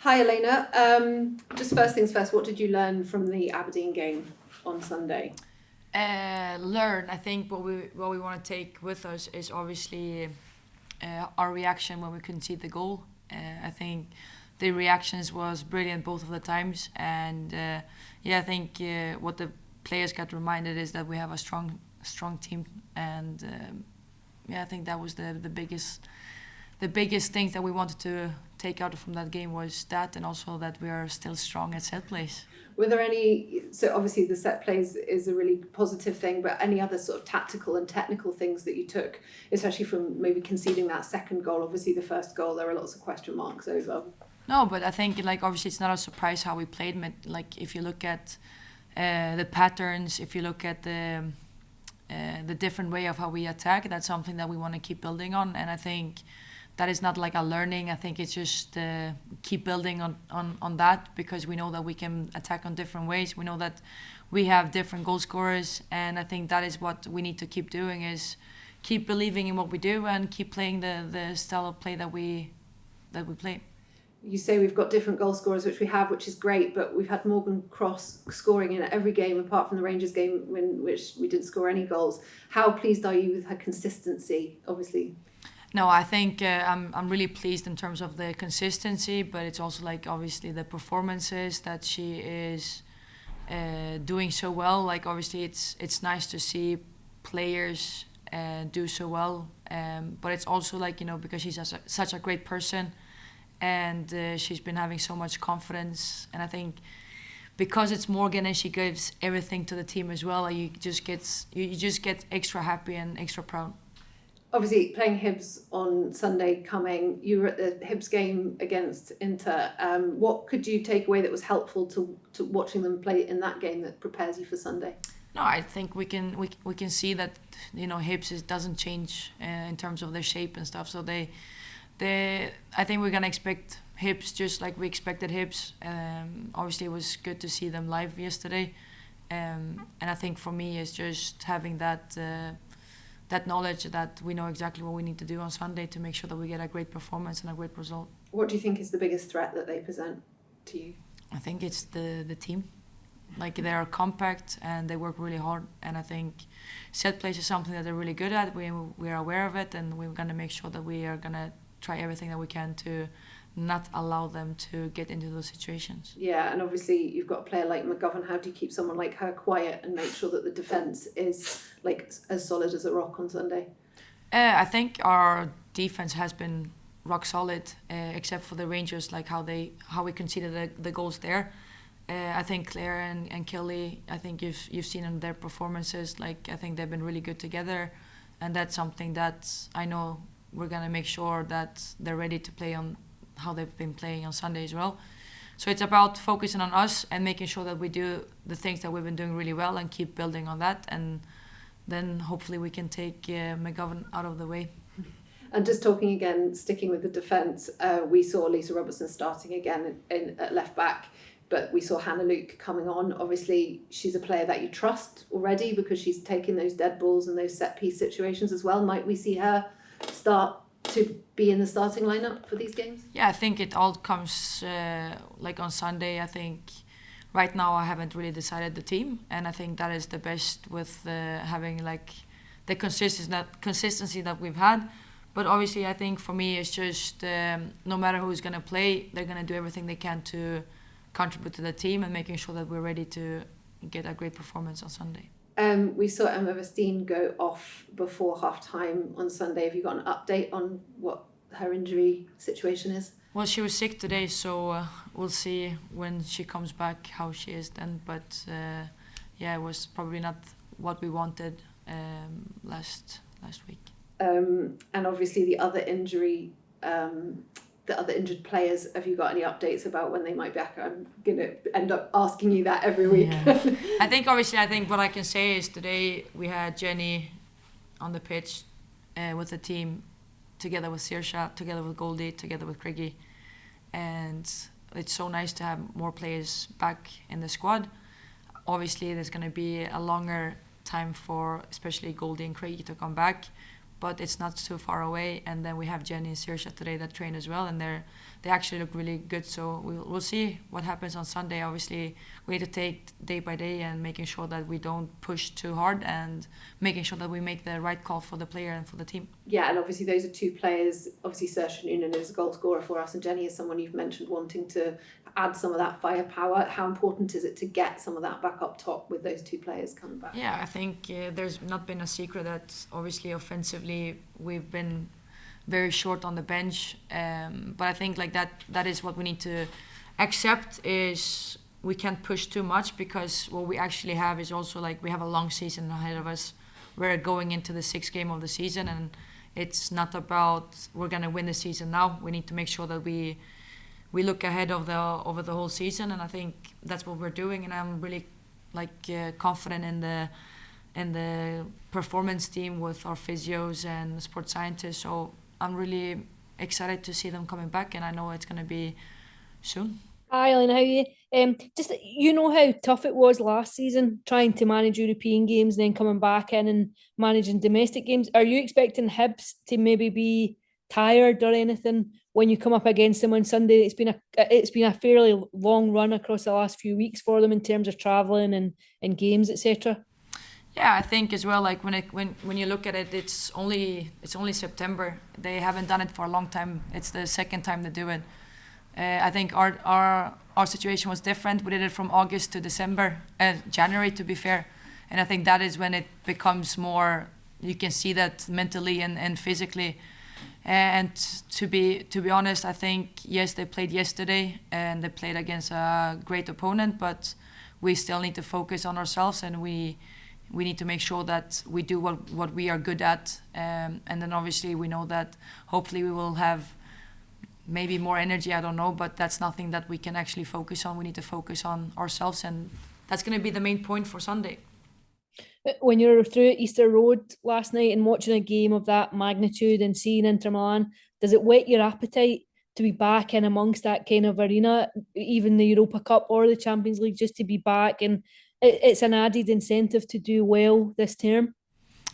Hi, Elena. Just first things first, what did you learn from the Aberdeen game on Sunday? Learn. I think what we want to take with us is obviously our reaction when we concede the goal. I think the reactions was brilliant both of the times, and yeah, I think what the players got reminded is that we have a strong team, and yeah, I think that was the biggest things that we wanted to take out from that game was that, and also that we are still strong at set plays. Were there any, so obviously the set plays is a really positive thing, but any other sort of tactical and technical things that you took, especially from maybe conceding that second goal? Obviously the first goal, there are lots of question marks over. No, but I think like obviously it's not a surprise how we played. Like if you look at the patterns, if you look at the different way of how we attack, that's something that we want to keep building on. And I think that is not like a learning. I think it's just keep building on that, because we know that we can attack on different ways. We know that we have different goal scorers, and I think that is what we need to keep doing, is keep believing in what we do and keep playing the style of play that we play. You say we've got different goal scorers, which we have, which is great, but we've had Morgan Cross scoring in every game apart from the Rangers game, which we didn't score any goals. How pleased are you with her consistency? Obviously, No, I think I'm really pleased in terms of the consistency, but it's also like obviously the performances that she is doing so well. Like obviously it's nice to see players do so well, but it's also like, because she's such a great person, and she's been having so much confidence, and I think because it's Morgan and she gives everything to the team as well, you just get extra happy and extra proud. obviously playing Hibs on Sunday coming, you were at the Hibs game against Inter. What could you take away that was helpful to watching them play in that game that prepares you for Sunday? No, I think we can see that Hibs doesn't change in terms of their shape and stuff. So I think we're gonna expect Hibs just like we expected Hibs. Obviously, it was good to see them live yesterday, and I think for me it's just having that knowledge that we know exactly what we need to do on Sunday to make sure that we get a great performance and a great result. What do you think is the biggest threat that they present to you? I think it's the team. Like they are compact and they work really hard, and I think set plays is something that they're really good at. We are aware of it, and we're gonna make sure that we are gonna try everything that we can to not allow them to get into those situations. Yeah, and obviously you've got a player like McGovern. How do you keep someone like her quiet and make sure that the defence is like as solid as a rock on Sunday? I think our defense has been rock solid, except for the Rangers, like how we conceded the goals there. I think Claire and Kelly, I think you've seen in their performances, like I think they've been really good together, and that's something that I know we're gonna make sure that they're ready to play on how they've been playing on Sunday as well. So it's about focusing on us and making sure that we do the things that we've been doing really well and keep building on that, and then hopefully we can take McGovern out of the way. And just talking again, sticking with the defence, we saw Lisa Robertson starting again at left back, but we saw Hannah Luke coming on. Obviously, she's a player that you trust already because she's taking those dead balls and those set piece situations as well. Might we see her start to be in the starting lineup for these games? Yeah, I think it all comes like on Sunday. I think right now I haven't really decided the team, and I think that is the best with having like the consistency that we've had. But obviously, I think for me it's just no matter who's gonna play, they're gonna do everything they can to contribute to the team and making sure that we're ready to get a great performance on Sunday. We saw Emma Vestine go off before half time on Sunday. Have you got an update on what her injury situation is? Well, she was sick today, so we'll see when she comes back how she is then. But yeah, it was probably not what we wanted last week. And obviously the other injury, the other injured players, have you got any updates about when they might be back? I'm going to end up asking you that every week. Yeah. I think what I can say is today we had Jenny on the pitch with the team, together with Saoirse, together with Goldie, together with Craigie, and it's so nice to have more players back in the squad. Obviously there's going to be a longer time for especially Goldie and Craigie to come back, but it's not too far away. And then we have Jenny and Saoirse today that train as well, and they actually look really good. So we'll see what happens on Sunday. Obviously, we need to take day by day and making sure that we don't push too hard and making sure that we make the right call for the player and for the team. Yeah, and obviously those are two players. Obviously, Saoirse Noonan is a goal scorer for us, and Jenny is someone you've mentioned wanting to add some of that firepower. How important is it to get some of that back up top with those two players coming back? Yeah, I think there's not been a secret that obviously offensively we've been very short on the bench, but I think like that is what we need to accept, is we can't push too much, because what we actually have is also like we have a long season ahead of us. We're going into the 6th game of the season, and it's not about we're gonna win the season now. We need to make sure that we look ahead of over the whole season, and I think that's what we're doing. And I'm really confident in the performance team with our physios and sports scientists. So I'm really excited to see them coming back, and I know it's gonna be soon. Hi, Elena, how are you? Just you know how tough it was last season trying to manage European games and then coming back in and managing domestic games. Are you expecting Hibs to maybe be tired or anything when you come up against them on Sunday? It's been a fairly long run across the last few weeks for them in terms of travelling and games, etc. Yeah, I think as well. Like when you look at it, it's only September. They haven't done it for a long time. It's the 2nd time they do it. I think our situation was different. We did it from August to January, to be fair, and I think that is when it becomes more. You can see that mentally and physically. And to be honest, I think yes, they played yesterday and they played against a great opponent, but we still need to focus on ourselves, and we need to make sure that we do what we are good at, and then obviously we know that hopefully we will have maybe more energy, I don't know, but that's nothing that we can actually focus on. We need to focus on ourselves, and that's going to be the main point for Sunday. When you were through at Easter Road last night and watching a game of that magnitude and seeing Inter Milan, does it whet your appetite to be back in amongst that kind of arena, even the Europa Cup or the Champions League, just to be back? And it's an added incentive to do well this term.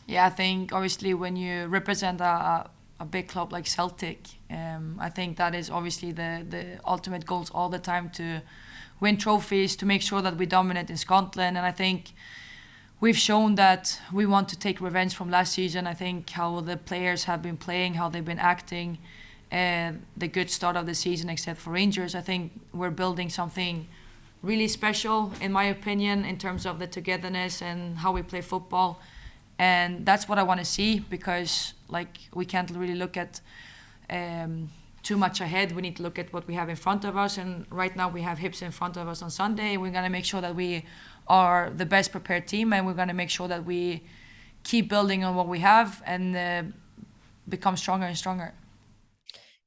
Yeah, I think obviously when you represent a big club like Celtic, I think that is obviously the ultimate goals all the time, to win trophies, to make sure that we dominate in Scotland. And I think we've shown that we want to take revenge from last season. I think how the players have been playing, how they've been acting, the good start of the season except for Rangers. I think we're building something really special, in my opinion, in terms of the togetherness and how we play football. And that's what I want to see, because we can't really look at too much ahead. We need to look at what we have in front of us, and right now we have Hibs in front of us on Sunday. We're going to make sure that we are the best prepared team, and we're going to make sure that we keep building on what we have and become stronger and stronger.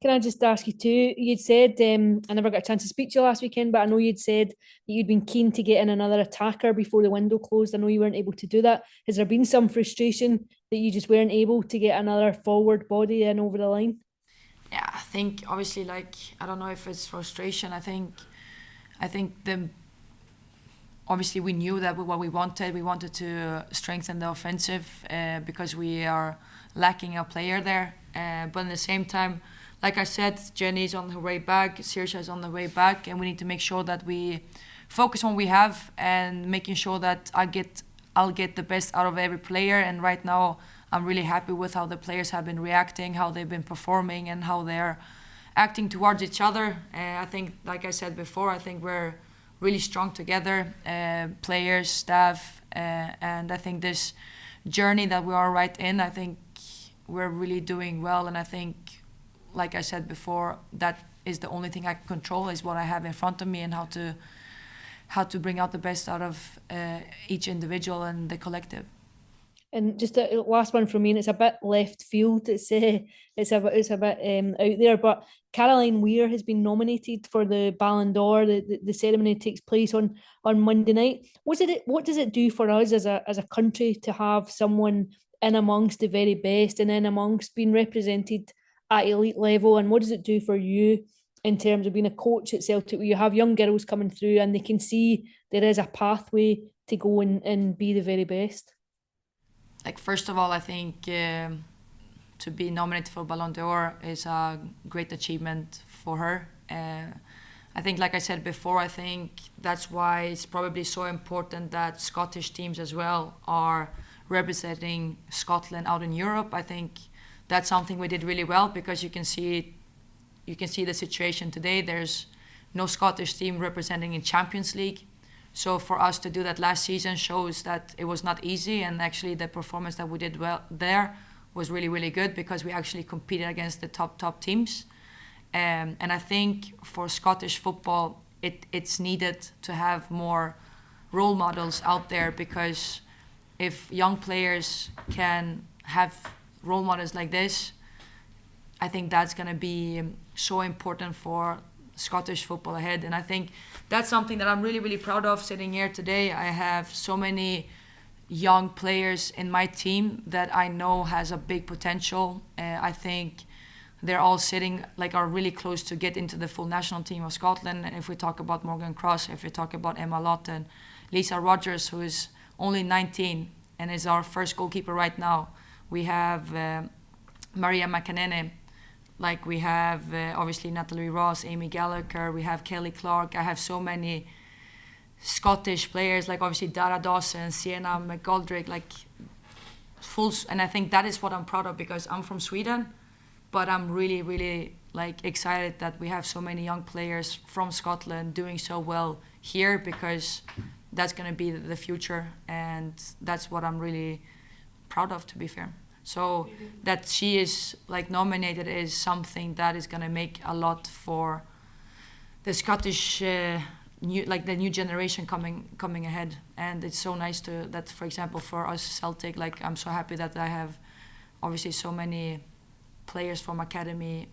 Can I just ask you too, you'd said, I never got a chance to speak to you last weekend, but I know you'd said that you'd been keen to get in another attacker before the window closed. I know you weren't able to do that. Has there been some frustration that you just weren't able to get another forward body in over the line? Yeah, I think obviously I don't know if it's frustration. I think obviously we knew that what we wanted to strengthen the offensive because we are lacking a player there. But at the same time, like I said, Jenny's on her way back, Saoirse is on the way back, and we need to make sure that we focus on what we have and making sure that I'll get the best out of every player. And right now, I'm really happy with how the players have been reacting, how they've been performing, and how they're acting towards each other. I think, like I said before, I think we're really strong together, players, staff, and I think this journey that we are right in, I think we're really doing well. And I think, like I said before, that is the only thing I can control, is what I have in front of me, and how to bring out the best out of each individual and the collective. And just a last one from me, and it's a bit left field. It's a bit out there, but Caroline Weir has been nominated for the Ballon d'Or. The ceremony takes place on Monday night. What does it do for us as a country to have someone in amongst the very best and in amongst being represented at elite level? And what does it do for you in terms of being a coach at Celtic, where you have young girls coming through and they can see there is a pathway to go and be the very best? First of all, I think to be nominated for Ballon d'Or is a great achievement for her. I think, like I said before, I think that's why it's probably so important that Scottish teams as well are representing Scotland out in Europe. I think that's something we did really well, because you can see the situation today. There's no Scottish team representing in Champions League. So for us to do that last season shows that it was not easy, and actually the performance that we did well there was really, really good, because we actually competed against the top teams. And I think for Scottish football, it's needed to have more role models out there, because if young players can have role models like this, I think that's going to be so important for Scottish football ahead. And I think that's something that I'm really, really proud of sitting here today. I have so many young players in my team that I know has a big potential. I think they're all sitting, like, are really close to get into the full national team of Scotland. And if we talk about Morgan Cross, if we talk about Emma Lawton, Lisa Rogers, who is only 19 and is our first goalkeeper right now. We have Maria McAnene, like we have obviously Natalie Ross, Amy Gallagher, we have Kelly Clark. I have so many Scottish players, like obviously Dara Dawson, Sienna McGoldrick, like full. And I think that is what I'm proud of, because I'm from Sweden, but I'm really, really like excited that we have so many young players from Scotland doing so well here, because that's going to be the future, and that's what I'm really proud of, to be fair. So that she is like nominated is something that is going to make a lot for the Scottish the new generation coming ahead. And it's so nice that, for example, for us Celtic, like I'm so happy that I have obviously so many players from academy,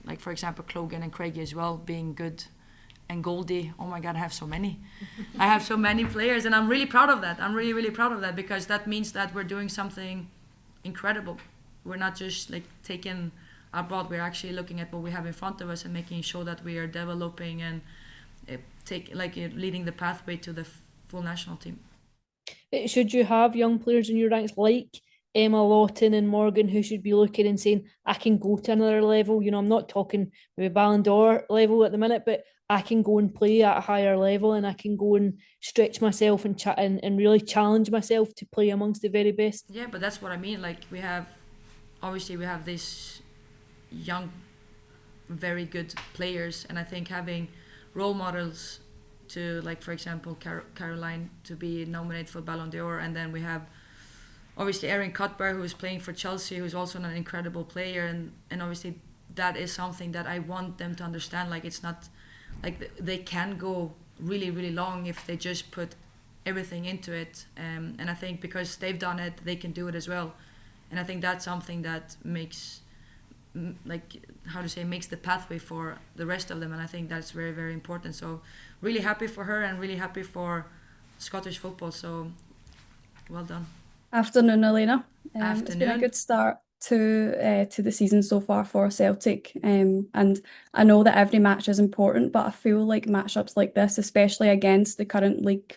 like for example Clogan and Craigie as well, being good, and Goldie. Oh my God, I have so many. I have so many players, and I'm really proud of that. I'm really, really proud of that, because that means that we're doing something incredible. We're not just like taking abroad, we're actually looking at what we have in front of us and making sure that we are developing and leading the pathway to the full national team. Should you have young players in your ranks like Emma Lawton and Morgan, who should be looking and saying, I can go to another level? You know, I'm not talking maybe Ballon d'Or level at the minute, but I can go and play at a higher level, and I can go and stretch myself and really challenge myself to play amongst the very best. Yeah, but that's what I mean. Like we have this young, very good players, and I think having role models to, like for example Caroline to be nominated for Ballon d'Or, and then we have obviously Erin Cuthbert, who is playing for Chelsea, who is also an incredible player, and obviously that is something that I want them to understand. Like it's not like they can go really, really long if they just put everything into it. And I think because they've done it, they can do it as well. And I think that's something that makes makes the pathway for the rest of them. And I think that's very, very important. So really happy for her and really happy for Scottish football. So well done. Afternoon, Elena. Afternoon. It's been a good start to the season so far for Celtic, and I know that every match is important, but I feel like matchups like this, especially against the current league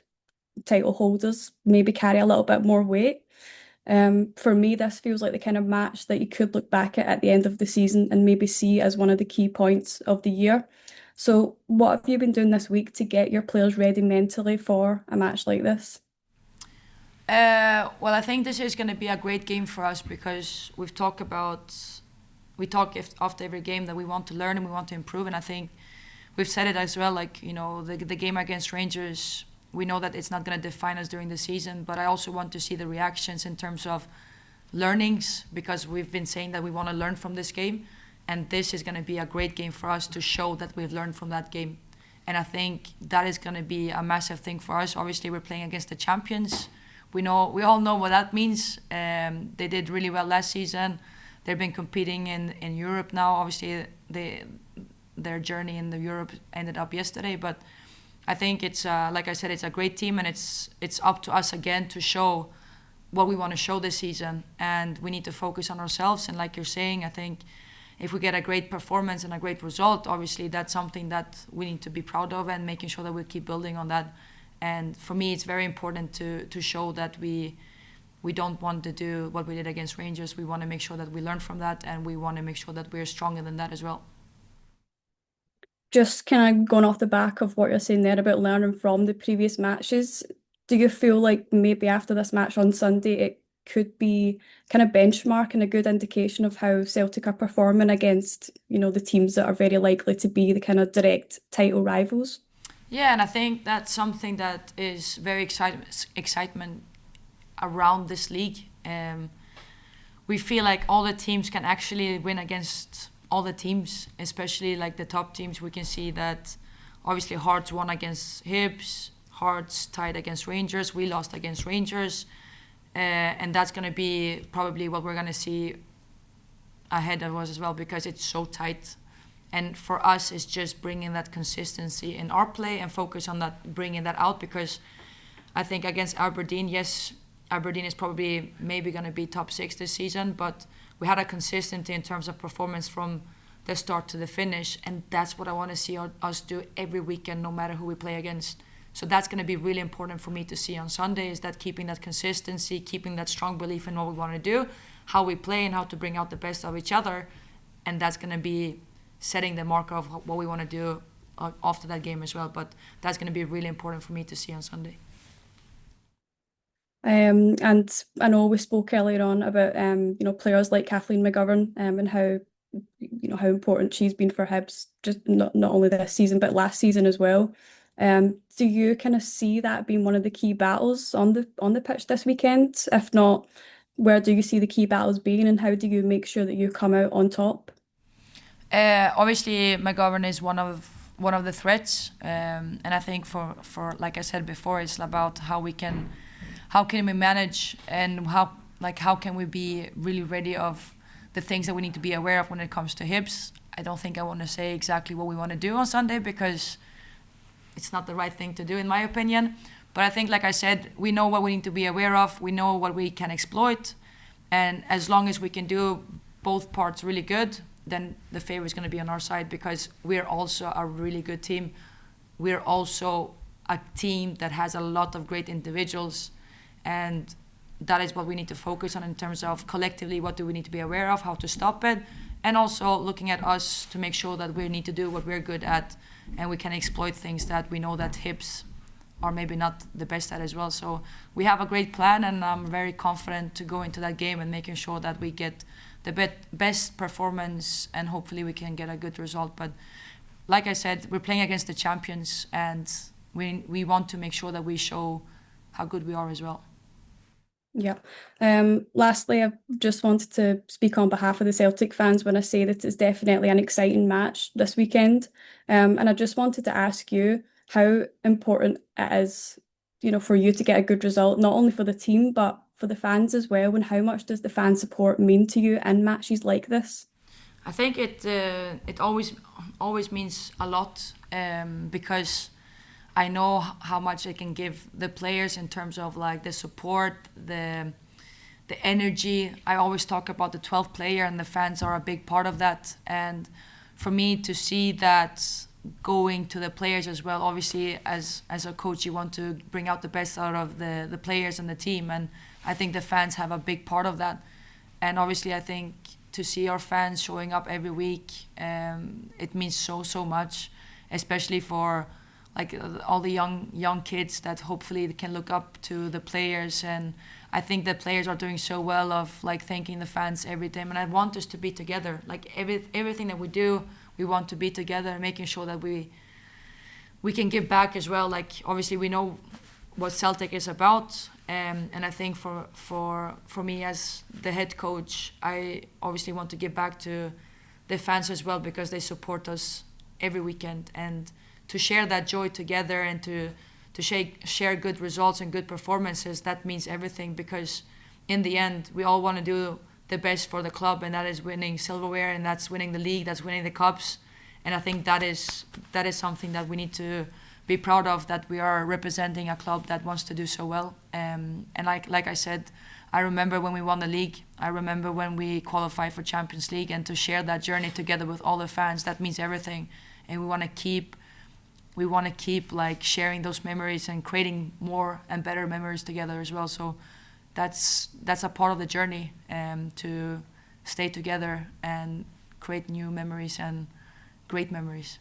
title holders, maybe carry a little bit more weight. For me, this feels like the kind of match that you could look back at the end of the season and maybe see as one of the key points of the year. So what have you been doing this week to get your players ready mentally for a match like this? Well, I think this is going to be a great game for us, because we talk after every game that we want to learn and we want to improve, and I think we've said it as well, like, you know, the game against Rangers, we know that it's not going to define us during the season, but I also want to see the reactions in terms of learnings, because we've been saying that we want to learn from this game, and this is going to be a great game for us to show that we've learned from that game. And I think that is going to be a massive thing for us. Obviously, we're playing against the champions. We all know what that means. They did really well last season. They've been competing in Europe now. Obviously, their journey in the Europe ended up yesterday. But I think it's like I said, it's a great team, and it's up to us again to show what we want to show this season. And we need to focus on ourselves. And like you're saying, I think if we get a great performance and a great result, obviously that's something that we need to be proud of, and making sure that we keep building on that. And for me, it's very important to show that we we don't want to do what we did against Rangers. We want to make sure that we learn from that, and we want to make sure that we're stronger than that as well. Just kind of going off the back of what you're saying there about learning from the previous matches, do you feel like maybe after this match on Sunday it could be kind of benchmark and a good indication of how Celtic are performing against, the teams that are very likely to be the kind of direct title rivals? Yeah, and I think that's something that is very excitement around this league. We feel like all the teams can actually win against all the teams, especially like the top teams. We can see that obviously Hearts won against Hibs, Hearts tied against Rangers, we lost against Rangers, and that's going to be probably what we're going to see ahead of us as well, because it's so tight. And for us, it's just bringing that consistency in our play and focus on that, bringing that out, because I think against Aberdeen, yes, Aberdeen is probably maybe going to be top 6 this season, but we had a consistency in terms of performance from the start to the finish, and that's what I want to see us do every weekend, no matter who we play against. So that's going to be really important for me to see on Sunday, is that keeping that consistency, keeping that strong belief in what we want to do, how we play and how to bring out the best of each other, and that's going to be setting the marker of what we want to do after that game as well. But that's going to be really important for me to see on Sunday. And I know we spoke earlier on about players like Kathleen McGovern, and how important she's been for Hibs, just not only this season but last season as well. Do you kind of see that being one of the key battles on the pitch this weekend? If not, where do you see the key battles being, and how do you make sure that you come out on top? Obviously, McGovern is one of the threats, and I think for like I said before, it's about how can we manage, and how can we be really ready of the things that we need to be aware of when it comes to Hibs. I don't think I want to say exactly what we want to do on Sunday, because it's not the right thing to do in my opinion. But I think, like I said, we know what we need to be aware of, we know what we can exploit, and as long as we can do both parts really good, then the favor is going to be on our side, because we're also a really good team. We're also a team that has a lot of great individuals, and that is what we need to focus on in terms of collectively what do we need to be aware of, how to stop it, and also looking at us to make sure that we need to do what we're good at, and we can exploit things that we know that Hibs are maybe not the best at as well. So we have a great plan, and I'm very confident to go into that game and making sure that we get the best performance, and hopefully we can get a good result. But like I said, we're playing against the champions, and we want to make sure that we show how good we are as well. Yeah. Lastly, I just wanted to speak on behalf of the Celtic fans when I say that it's definitely an exciting match this weekend. And I just wanted to ask you how important it is, for you to get a good result, not only for the team, but for the fans as well. And how much does the fan support mean to you in matches like this? I think it always means a lot, because I know how much it can give the players in terms of like the support, the energy. I always talk about the 12th player, and the fans are a big part of that. And for me to see that going to the players as well, obviously as a coach you want to bring out the best out of the players and the team, and I think the fans have a big part of that. And obviously I think to see our fans showing up every week, it means so much, especially for like all the young kids that hopefully can look up to the players. And I think the players are doing so well of like thanking the fans every time, and I want us to be together. Like everything that we do, we want to be together, making sure that we can give back as well. Like obviously we know what Celtic is about, and I think for me as the head coach, I obviously want to give back to the fans as well, because they support us every weekend, and to share that joy together, and to share good results and good performances, that means everything, because in the end we all want to do the best for the club, and that is winning silverware, and that's winning the league, that's winning the cups. And I think that is something that we need to be proud of, that we are representing a club that wants to do so well. And like I said, I remember when we won the league, I remember when we qualified for Champions League, and to share that journey together with all the fans, that means everything. And we want to keep like sharing those memories and creating more and better memories together as well. So that's a part of the journey, to stay together and create new memories and great memories.